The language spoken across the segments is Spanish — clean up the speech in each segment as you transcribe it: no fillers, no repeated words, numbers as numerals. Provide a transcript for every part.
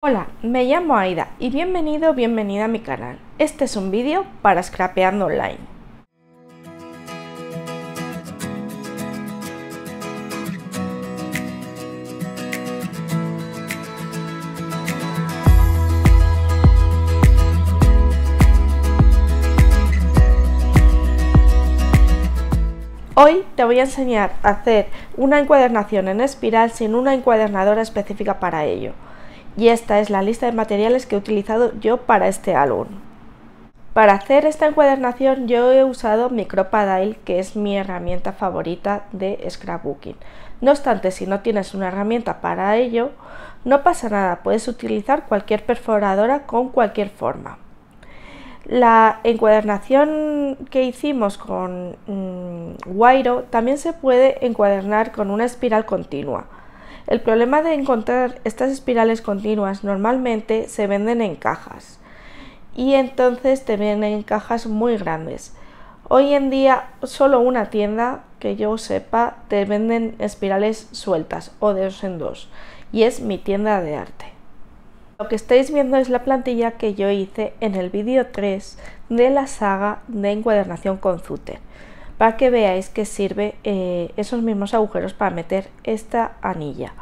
Hola, me llamo Aida y bienvenido o bienvenida a mi canal. Este es un vídeo para Scrapeando Online. Hoy te voy a enseñar a hacer una encuadernación en espiral sin una encuadernadora específica para ello. Y esta es la lista de materiales que he utilizado yo para este álbum. Para hacer esta encuadernación yo he usado Micropadile, que es mi herramienta favorita de scrapbooking. No obstante, si no tienes una herramienta para ello, no pasa nada, puedes utilizar cualquier perforadora con cualquier forma. La encuadernación que hicimos con Wayro también se puede encuadernar con una espiral continua. El problema de encontrar estas espirales continuas normalmente se venden en cajas y entonces te vienen en cajas muy grandes. Hoy en día solo una tienda que yo sepa te venden espirales sueltas o de dos en dos y es Mi Tienda de Arte. Lo que estáis viendo es la plantilla que yo hice en el vídeo 3 de la saga de encuadernación con Zuter, para que veáis que sirve esos mismos agujeros para meter esta anilla.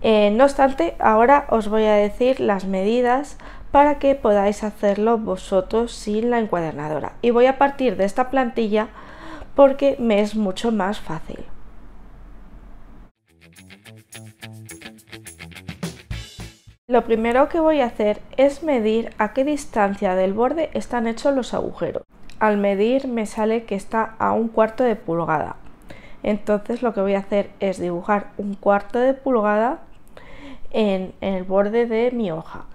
No obstante, ahora os voy a decir las medidas para que podáis hacerlo vosotros sin la encuadernadora, y voy a partir de esta plantilla porque me es mucho más fácil. Lo primero que voy a hacer es medir a qué distancia del borde están hechos los agujeros. Al medir me sale que está a 1/4 de pulgada. Entonces lo que voy a hacer es dibujar 1/4 de pulgada en el borde de mi hoja.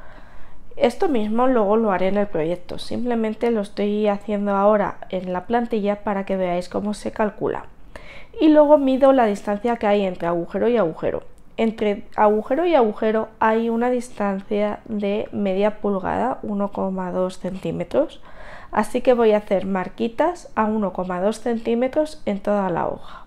Esto mismo luego lo haré en el proyecto, simplemente lo estoy haciendo ahora en la plantilla para que veáis cómo se calcula. Y luego mido la distancia que hay entre agujero y agujero. Entre agujero y agujero hay una distancia de media pulgada, 1,2 centímetros, así que voy a hacer marquitas a 1,2 centímetros en toda la hoja.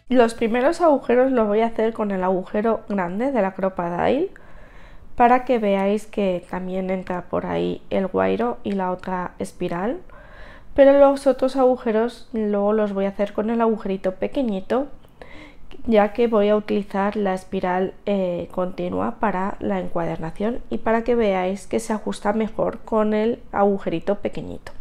Los primeros agujeros los voy a hacer con el agujero grande de la Micropadile para que veáis que también entra por ahí el Wayro y la otra espiral, pero los otros agujeros luego los voy a hacer con el agujerito pequeñito, ya que voy a utilizar la espiral continua para la encuadernación y para que veáis que se ajusta mejor con el agujerito pequeñito.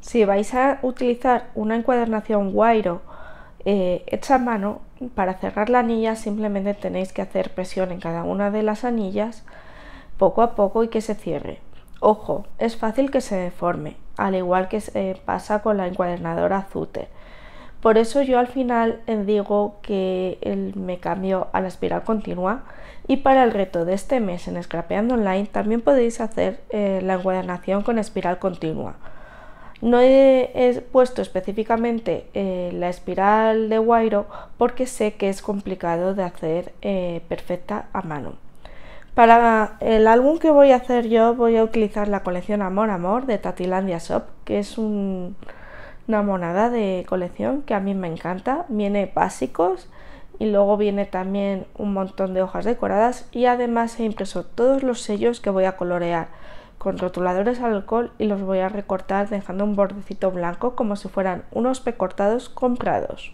Si vais a utilizar una encuadernación Wayro hecha a mano, para cerrar la anilla simplemente tenéis que hacer presión en cada una de las anillas poco a poco y que se cierre. Ojo, es fácil que se deforme, al igual que pasa con la encuadernadora Zuter. Por eso yo al final digo que me cambio a la espiral continua, y para el reto de este mes en Scrapeando Online también podéis hacer la encuadernación con espiral continua. No he puesto específicamente la espiral de Wayro porque sé que es complicado de hacer perfecta a mano. Para el álbum que voy a hacer yo voy a utilizar la colección Amor Amor de Tatilandia Shop, que es una monada de colección que a mí me encanta. Viene básicos y luego viene también un montón de hojas decoradas, y además he impreso todos los sellos que voy a colorear con rotuladores al alcohol y los voy a recortar dejando un bordecito blanco como si fueran unos precortados comprados.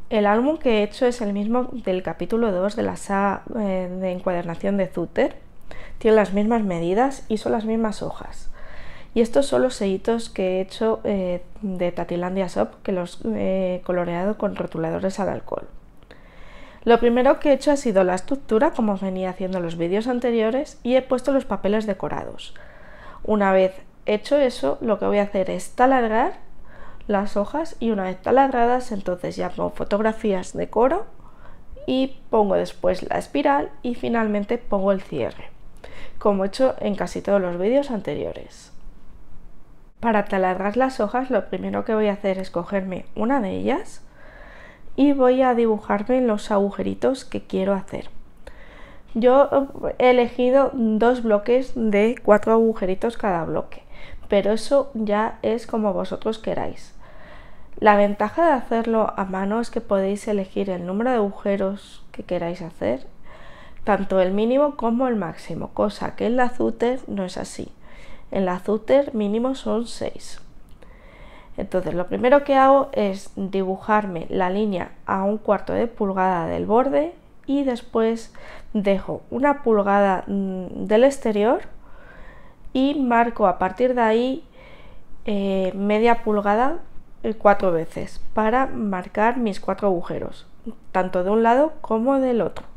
El álbum que he hecho es el mismo del capítulo 2 de la saga de encuadernación de Zutter. Tiene las mismas medidas y son las mismas hojas. Y estos son los sellitos que he hecho de Tattlandia Shop, que los he coloreado con rotuladores al alcohol. Lo primero que he hecho ha sido la estructura, como venía haciendo en los vídeos anteriores, y he puesto los papeles decorados. Una vez hecho eso, lo que voy a hacer es taladrar las hojas y una vez taladradas, entonces ya pongo fotografías de decoro y pongo después la espiral y finalmente pongo el cierre, como he hecho en casi todos los vídeos anteriores. Para taladrar las hojas, lo primero que voy a hacer es cogerme una de ellas y voy a dibujarme los agujeritos que quiero hacer. Yo he elegido 2 bloques de 4 agujeritos cada bloque, pero eso ya es como vosotros queráis. La ventaja de hacerlo a mano es que podéis elegir el número de agujeros que queráis hacer, tanto el mínimo como el máximo, cosa que en la Zutter no es así. En la Zutter mínimo son 6. Entonces lo primero que hago es dibujarme la línea a 1/4 de pulgada del borde y después dejo 1 pulgada del exterior y marco a partir de ahí media pulgada 4 veces para marcar mis 4 agujeros, tanto de un lado como del otro.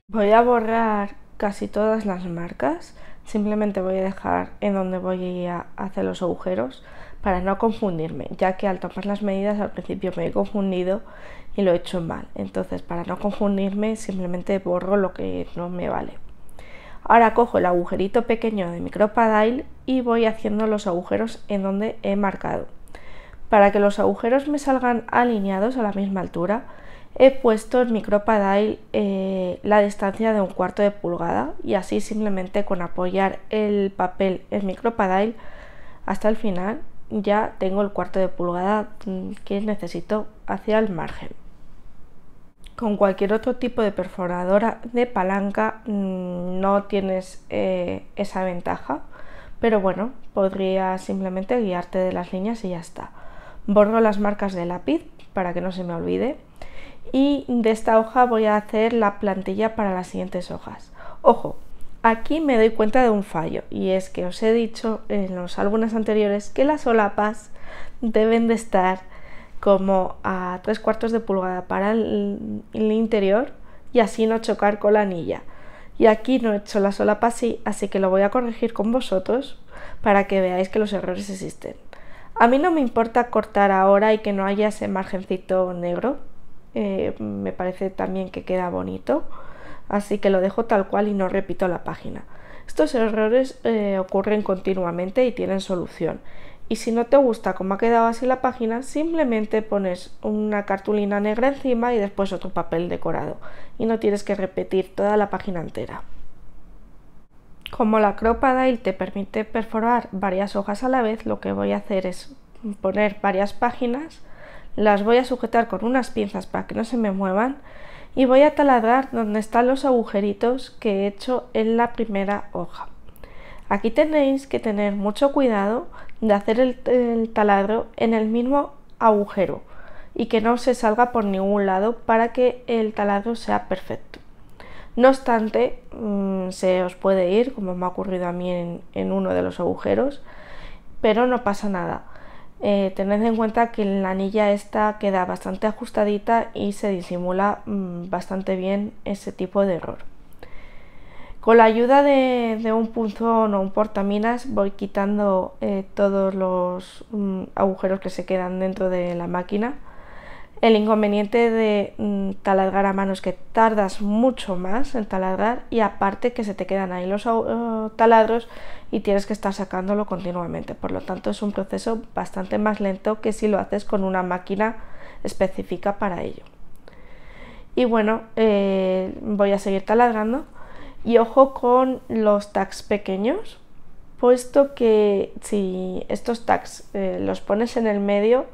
Voy a borrar casi todas las marcas, simplemente voy a dejar en donde voy a hacer los agujeros para no confundirme, ya que al tomar las medidas al principio me he confundido y lo he hecho mal. Entonces, para no confundirme, simplemente borro lo que no me vale. Ahora cojo el agujerito pequeño de Micropadail y voy haciendo los agujeros en donde he marcado. Para que los agujeros me salgan alineados a la misma altura, he puesto en Micropadail la distancia de 1/4 de pulgada y así simplemente con apoyar el papel en Micropadail hasta el final ya tengo el 1/4 de pulgada que necesito hacia el margen. Con cualquier otro tipo de perforadora de palanca no tienes esa ventaja, pero bueno, podría simplemente guiarte de las líneas y ya está. Borro las marcas de lápiz para que no se me olvide y de esta hoja voy a hacer la plantilla para las siguientes hojas. Ojo, aquí me doy cuenta de un fallo y es que os he dicho en los álbumes anteriores que las solapas deben de estar como a 3/4 de pulgada para el interior y así no chocar con la anilla. Y aquí no he hecho la solapa así que lo voy a corregir con vosotros para que veáis que los errores existen. A mí no me importa cortar ahora y que no haya ese margencito negro, me parece también que queda bonito, así que lo dejo tal cual y no repito la página. Estos errores ocurren continuamente y tienen solución. Y si no te gusta cómo ha quedado así la página, simplemente pones una cartulina negra encima y después otro papel decorado. Y no tienes que repetir toda la página entera. Como la Crop-A-Dile te permite perforar varias hojas a la vez, lo que voy a hacer es poner varias páginas, las voy a sujetar con unas pinzas para que no se me muevan y voy a taladrar donde están los agujeritos que he hecho en la primera hoja. Aquí tenéis que tener mucho cuidado de hacer el taladro en el mismo agujero y que no se salga por ningún lado para que el taladro sea perfecto. No obstante, se os puede ir, como me ha ocurrido a mí en uno de los agujeros, pero no pasa nada. Tened en cuenta que la anilla esta queda bastante ajustadita y se disimula bastante bien ese tipo de error. Con la ayuda de un punzón o un portaminas voy quitando todos los agujeros que se quedan dentro de la máquina. El inconveniente de taladrar a mano es que tardas mucho más en taladrar y aparte que se te quedan ahí los taladros y tienes que estar sacándolo continuamente. Por lo tanto es un proceso bastante más lento que si lo haces con una máquina específica para ello. Y bueno, voy a seguir taladrando y ojo con los tags pequeños, puesto que si estos tags los pones en el medio,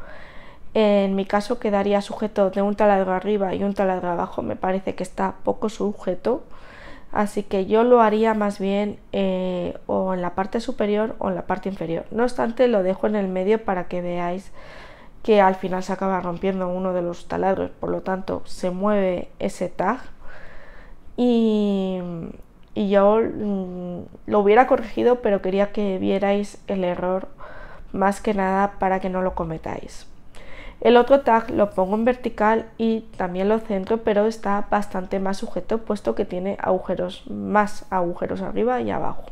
en mi caso quedaría sujeto de un taladro arriba y un taladro abajo, me parece que está poco sujeto, así que yo lo haría más bien o en la parte superior o en la parte inferior. No obstante, lo dejo en el medio para que veáis que al final se acaba rompiendo uno de los taladros, por lo tanto se mueve ese tag y yo lo hubiera corregido, pero quería que vierais el error más que nada para que no lo cometáis. El otro tag lo pongo en vertical y también lo centro, pero está bastante más sujeto puesto que tiene más agujeros arriba y abajo.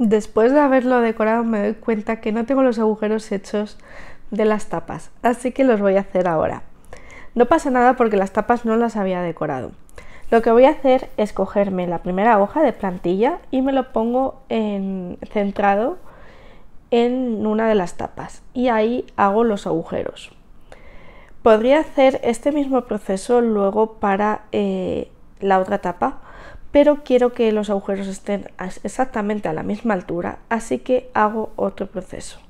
Después de haberlo decorado me doy cuenta que no tengo los agujeros hechos de las tapas, así que los voy a hacer ahora. No pasa nada porque las tapas no las había decorado. Lo que voy a hacer es cogerme la primera hoja de plantilla y me lo pongo centrado en una de las tapas y ahí hago los agujeros. Podría hacer este mismo proceso luego para la otra tapa, pero quiero que los agujeros estén exactamente a la misma altura, así que hago otro proceso.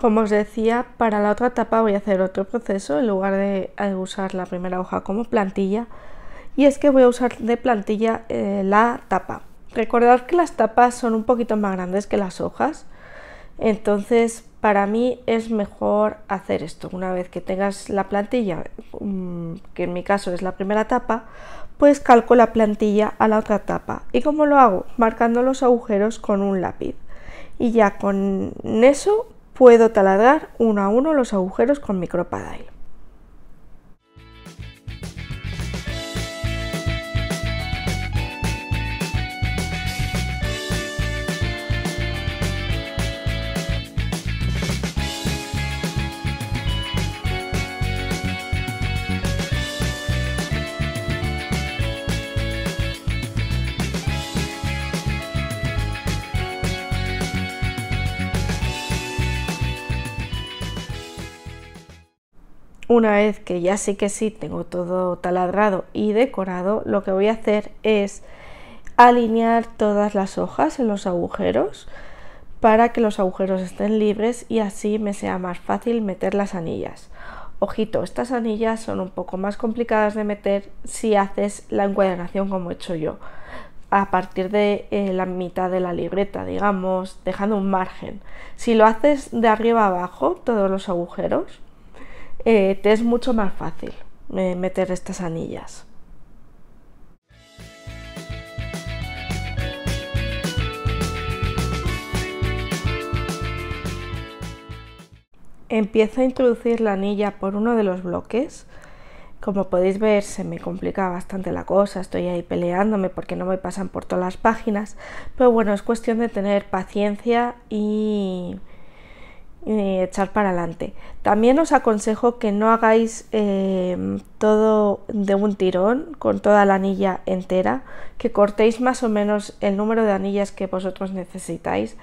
Como os decía, para la otra tapa voy a hacer otro proceso en lugar de usar la primera hoja como plantilla, y es que voy a usar de plantilla la tapa. Recordad que las tapas son un poquito más grandes que las hojas, entonces para mí es mejor hacer esto. Una vez que tengas la plantilla, que en mi caso es la primera tapa, pues calco la plantilla a la otra tapa. ¿Y cómo lo hago? Marcando los agujeros con un lápiz, y ya con eso puedo taladrar uno a uno los agujeros con Micropadail. Una vez que ya sí que sí tengo todo taladrado y decorado, lo que voy a hacer es alinear todas las hojas en los agujeros para que los agujeros estén libres y así me sea más fácil meter las anillas. Ojito, estas anillas son un poco más complicadas de meter si haces la encuadernación como he hecho yo, a partir de la mitad de la libreta, digamos, dejando un margen. Si lo haces de arriba abajo, todos los agujeros, te es mucho más fácil meter estas anillas. Empiezo a introducir la anilla por uno de los bloques. Como podéis ver, se me complica bastante la cosa, estoy ahí peleándome porque no me pasan por todas las páginas, pero bueno, es cuestión de tener paciencia y echar para adelante. También os aconsejo que no hagáis todo de un tirón con toda la anilla entera, que cortéis más o menos el número de anillas que vosotros necesitáis.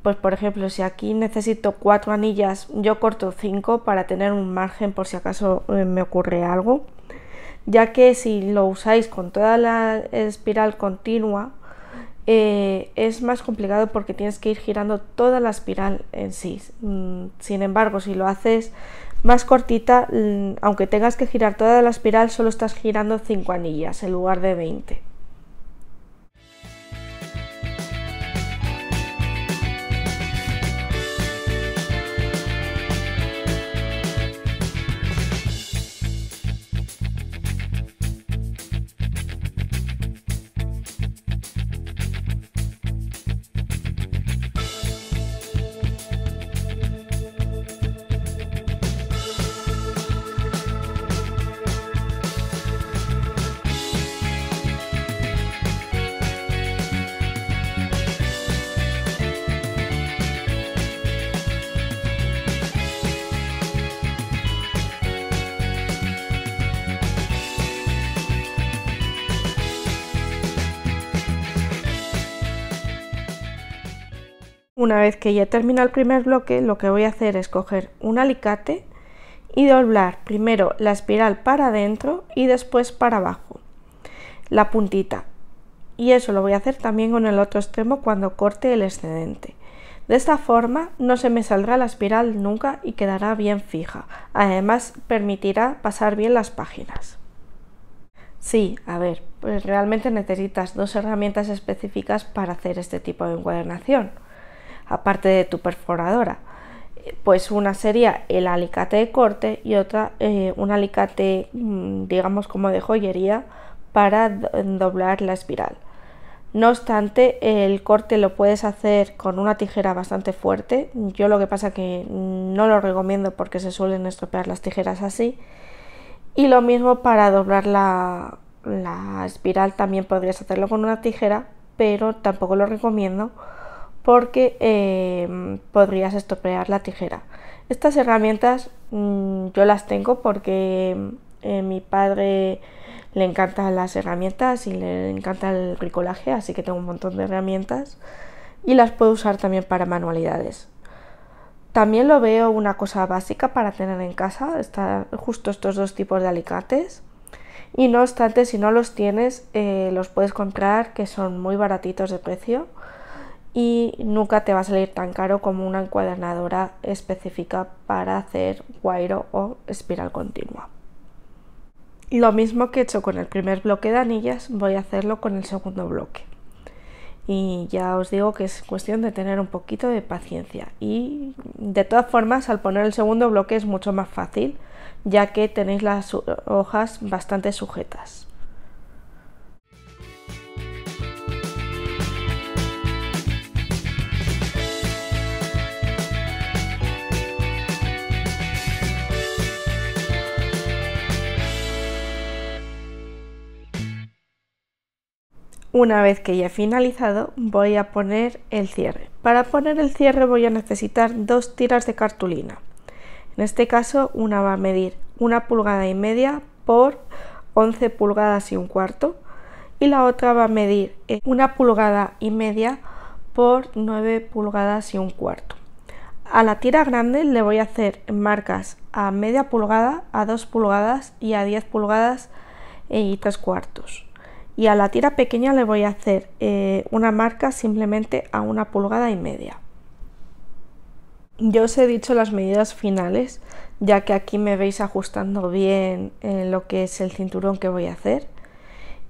Pues por ejemplo, si aquí necesito 4 anillas, yo corto 5 para tener un margen por si acaso me ocurre algo, ya que si lo usáis con toda la espiral continua, es más complicado porque tienes que ir girando toda la espiral en sí. Sin embargo, si lo haces más cortita, aunque tengas que girar toda la espiral, solo estás girando 5 anillas en lugar de 20. Una vez que ya termina el primer bloque, lo que voy a hacer es coger un alicate y doblar primero la espiral para adentro y después para abajo, la puntita. Y eso lo voy a hacer también con el otro extremo cuando corte el excedente. De esta forma no se me saldrá la espiral nunca y quedará bien fija. Además permitirá pasar bien las páginas. Sí, a ver, pues realmente necesitas 2 herramientas específicas para hacer este tipo de encuadernación, aparte de tu perforadora. Pues una sería el alicate de corte y otra un alicate, digamos, como de joyería para doblar la espiral. No obstante, el corte lo puedes hacer con una tijera bastante fuerte. Yo lo que pasa que no lo recomiendo porque se suelen estropear las tijeras así. Y lo mismo para doblar la espiral, también podrías hacerlo con una tijera, pero tampoco lo recomiendo porque podrías estropear la tijera. Estas herramientas yo las tengo porque mi padre le encantan las herramientas y le encanta el bricolaje, así que tengo un montón de herramientas y las puedo usar también para manualidades. También lo veo una cosa básica para tener en casa, está justo estos 2 tipos de alicates. Y no obstante, si no los tienes, los puedes comprar, que son muy baratitos de precio y nunca te va a salir tan caro como una encuadernadora específica para hacer guairo o espiral continua. Lo mismo que he hecho con el primer bloque de anillas, voy a hacerlo con el segundo bloque. Y ya os digo que es cuestión de tener un poquito de paciencia. Y de todas formas, al poner el segundo bloque es mucho más fácil, ya que tenéis las hojas bastante sujetas. Una vez que ya he finalizado, voy a poner el cierre. Para poner el cierre voy a necesitar 2 tiras de cartulina. En este caso, una va a medir 1,5 pulgadas por 11 pulgadas y un cuarto y la otra va a medir 1,5 pulgadas por 9 pulgadas y un cuarto. A la tira grande le voy a hacer marcas a media pulgada, a 2 pulgadas y a 10 pulgadas y 3/4. Y a la tira pequeña le voy a hacer una marca simplemente a 1,5 pulgadas. Yo os he dicho las medidas finales, ya que aquí me veis ajustando bien lo que es el cinturón que voy a hacer.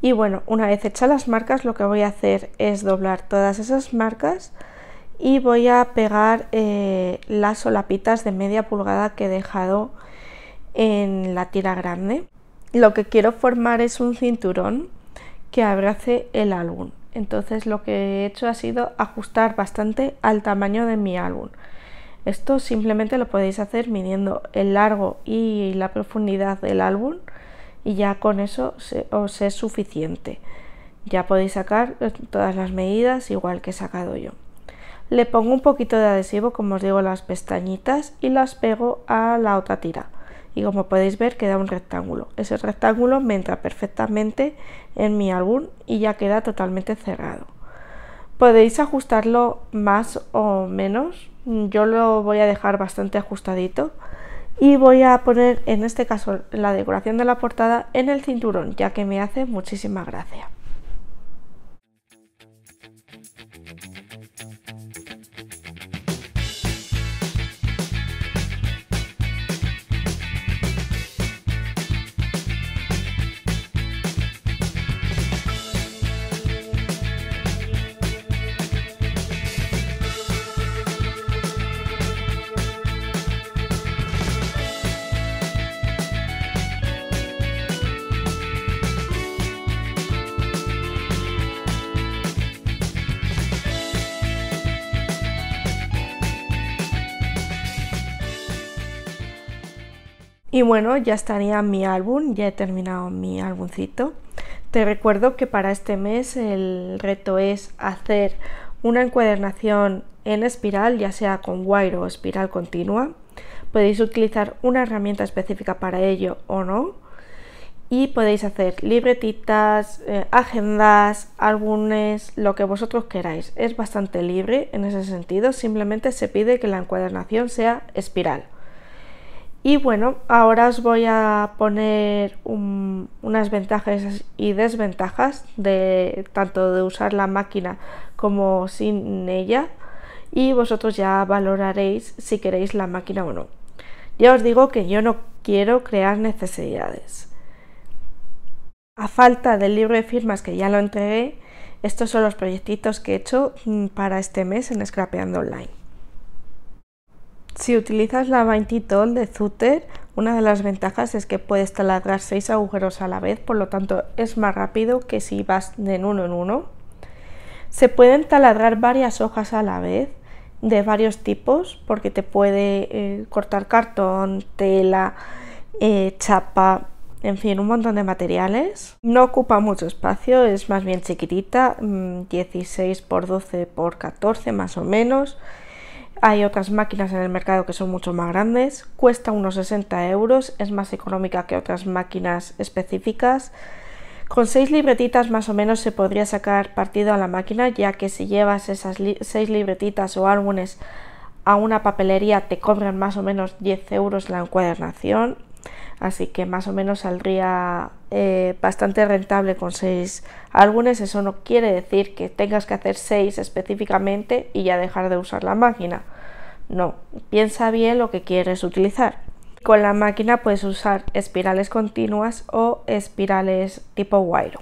Y bueno, una vez hechas las marcas, lo que voy a hacer es doblar todas esas marcas y voy a pegar las solapitas de media pulgada que he dejado en la tira grande. Lo que quiero formar es un cinturón que abrace el álbum. Entonces lo que he hecho ha sido ajustar bastante al tamaño de mi álbum. Esto simplemente lo podéis hacer midiendo el largo y la profundidad del álbum y ya con eso os es suficiente. Ya podéis sacar todas las medidas igual que he sacado yo. Le pongo un poquito de adhesivo, como os digo, las pestañitas y las pego a la otra tira. Y como podéis ver queda un rectángulo. Ese rectángulo me entra perfectamente en mi álbum y ya queda totalmente cerrado. Podéis ajustarlo más o menos. Yo lo voy a dejar bastante ajustadito y voy a poner en este caso la decoración de la portada en el cinturón, ya que me hace muchísima gracia. Y bueno, ya estaría mi álbum, ya he terminado mi álbumcito. Te recuerdo que para este mes el reto es hacer una encuadernación en espiral, ya sea con wire o espiral continua. Podéis utilizar una herramienta específica para ello o no. Y podéis hacer libretitas, agendas, álbumes, lo que vosotros queráis. Es bastante libre en ese sentido, simplemente se pide que la encuadernación sea espiral. Y bueno, ahora os voy a poner unas ventajas y desventajas tanto de usar la máquina como sin ella, y vosotros ya valoraréis si queréis la máquina o no. Ya os digo que yo no quiero crear necesidades. A falta del libro de firmas, que ya lo entregué, estos son los proyectitos que he hecho para este mes en Scrapeando Online. Si utilizas la Vinty Tool de Zutter, una de las ventajas es que puedes taladrar 6 agujeros a la vez, por lo tanto es más rápido que si vas de uno en uno. Se pueden taladrar varias hojas a la vez, de varios tipos, porque te puede cortar cartón, tela, chapa, en fin, un montón de materiales. No ocupa mucho espacio, es más bien chiquitita, 16 por 12 por 14 más o menos. Hay otras máquinas en el mercado que son mucho más grandes, cuesta unos 60 €, es más económica que otras máquinas específicas. Con 6 libretitas más o menos se podría sacar partido a la máquina, ya que si llevas esas 6 libretitas o álbumes a una papelería te cobran más o menos 10 € la encuadernación, así que más o menos saldría bastante rentable con 6 álbumes. Eso no quiere decir que tengas que hacer 6 específicamente y ya dejar de usar la máquina. No, piensa bien lo que quieres utilizar. Con la máquina puedes usar espirales continuas o espirales tipo wire.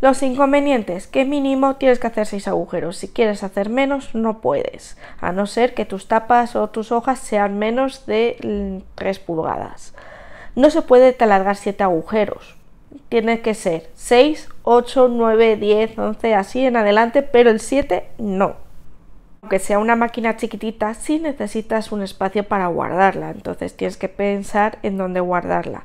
Los inconvenientes, que mínimo tienes que hacer 6 agujeros, si quieres hacer menos no puedes, a no ser que tus tapas o tus hojas sean menos de 3 pulgadas. No se puede taladrar 7 agujeros, tiene que ser 6, 8, 9, 10, 11, así en adelante, pero el 7 no. Aunque sea una máquina chiquitita, sí necesitas un espacio para guardarla, entonces tienes que pensar en dónde guardarla.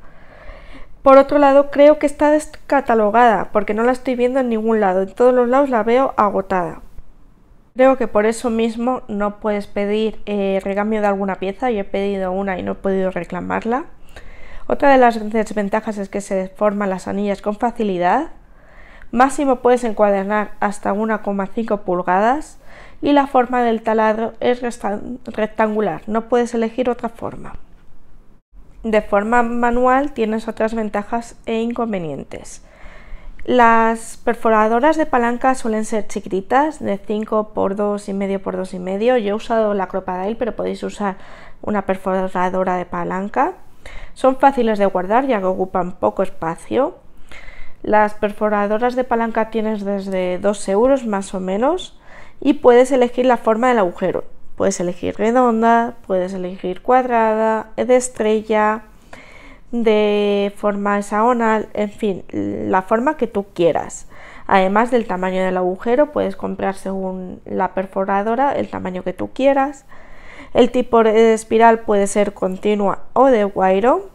Por otro lado, creo que está descatalogada, porque no la estoy viendo en ningún lado, en todos los lados la veo agotada. Creo que por eso mismo no puedes pedir recambio de alguna pieza. Yo he pedido una y no he podido reclamarla. Otra de las desventajas es que se deforman las anillas con facilidad. Máximo puedes encuadernar hasta 1,5 pulgadas y la forma del taladro es rectangular, no puedes elegir otra forma. De forma manual tienes otras ventajas e inconvenientes. Las perforadoras de palanca suelen ser chiquititas, de 5 por 2,5 por 2,5. Yo he usado la Crocodile, pero podéis usar una perforadora de palanca. Son fáciles de guardar ya que ocupan poco espacio. Las perforadoras de palanca tienes desde 2 euros más o menos y puedes elegir la forma del agujero. Puedes elegir redonda, puedes elegir cuadrada, de estrella, de forma hexagonal, en fin, la forma que tú quieras. Además del tamaño del agujero, puedes comprar según la perforadora el tamaño que tú quieras. El tipo de espiral puede ser continua o de guairo.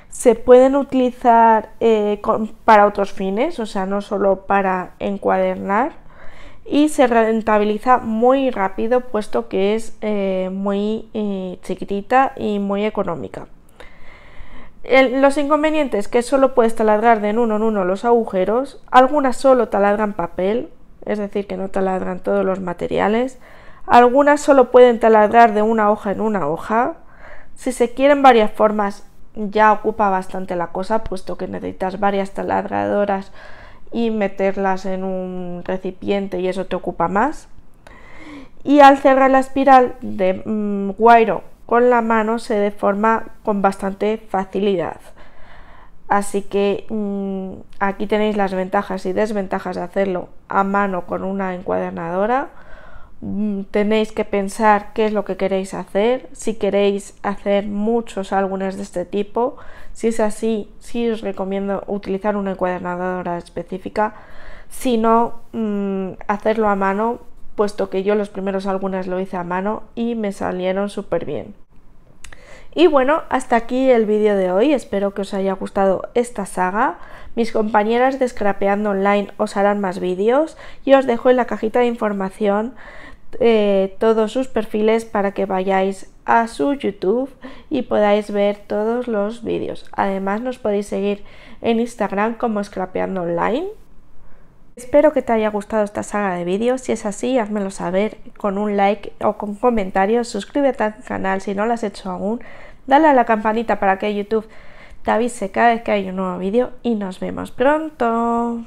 Se pueden utilizar para otros fines, o sea, no solo para encuadernar, y se rentabiliza muy rápido puesto que es muy chiquitita y muy económica. Los inconvenientes que solo puedes taladrar de en uno los agujeros, algunas solo taladran papel, es decir que no taladran todos los materiales, algunas solo pueden taladrar de una hoja en una hoja. Si se quieren varias formas ya ocupa bastante la cosa, puesto que necesitas varias taladradoras y meterlas en un recipiente y eso te ocupa más. Y al cerrar la espiral de guairo con la mano se deforma con bastante facilidad. Así que aquí tenéis las ventajas y desventajas de hacerlo a mano con una encuadernadora. Tenéis que pensar qué es lo que queréis hacer, si queréis hacer muchos álbumes de este tipo. Si es así, sí os recomiendo utilizar una encuadernadora específica. Si no, hacerlo a mano, puesto que yo los primeros álbumes lo hice a mano y me salieron súper bien. Y bueno, hasta aquí el vídeo de hoy, espero que os haya gustado esta saga. Mis compañeras de Scrapeando Online os harán más vídeos y os dejo en la cajita de información todos sus perfiles para que vayáis a su YouTube y podáis ver todos los vídeos. Además nos podéis seguir en Instagram como Scrapeando Online. Espero que te haya gustado esta saga de vídeos. Si es así, házmelo saber con un like o con comentarios. Suscríbete al canal si no lo has hecho aún. Dale a la campanita para que YouTube te avise cada vez que hay un nuevo vídeo y nos vemos pronto.